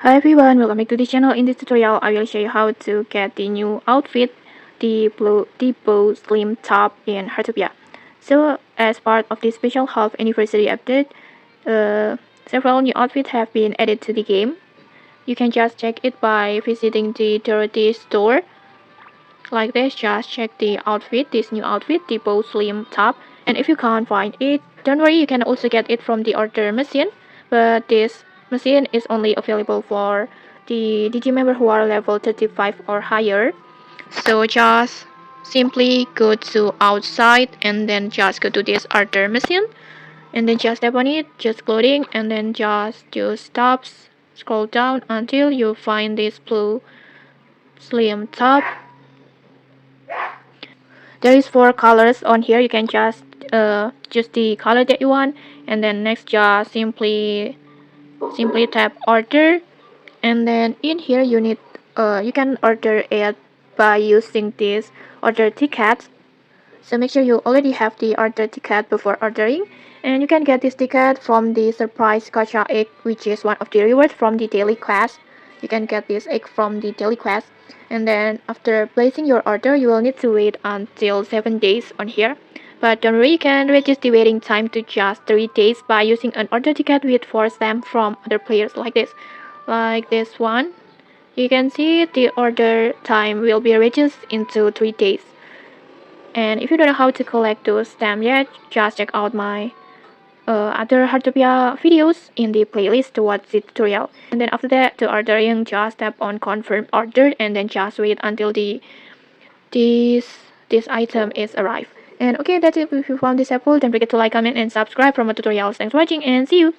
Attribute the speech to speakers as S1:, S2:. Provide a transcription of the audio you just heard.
S1: Hi everyone, welcome back to the channel. In this tutorial, I will show you how to get the new outfit, the bow slim top in Heartopia. So, as part of the special half anniversary update, several new outfits have been added to the game. You can just check it by visiting the charity store. Like this, just check the outfit, this new outfit, the bow slim top. And if you can't find it, don't worry, you can also get it from the order machine. But this machine is only available for the DG member who are level 35 or higher. So just simply go to outside and then just go to this order machine and then just tap on it, just clothing, and then just do stops, scroll down until you find this blue slim top. There is 4 colors on here. You can just choose the color that you want, and then next just simply tap order, and then in here you need you can order it by using this order ticket. So make sure you already have the order ticket before ordering, and you can get this ticket from the surprise gacha egg, which is one of the rewards from the daily quest. You can get this egg from the daily quest, and then after placing your order, you will need to wait until 7 days on here. But don't worry, you can reduce the waiting time to just 3 days by using an order ticket with 4 stamps from other players like this. Like this one. You can see the order time will be reduced into 3 days. And if you don't know how to collect those stamps yet, just check out my other Heartopia videos in the playlist to watch the tutorial. And then after that, to ordering, just tap on confirm order and then just wait until this item is arrived. And okay, that's it. If you found this helpful, don't forget to like, comment, and subscribe for more tutorials. Thanks for watching and see you!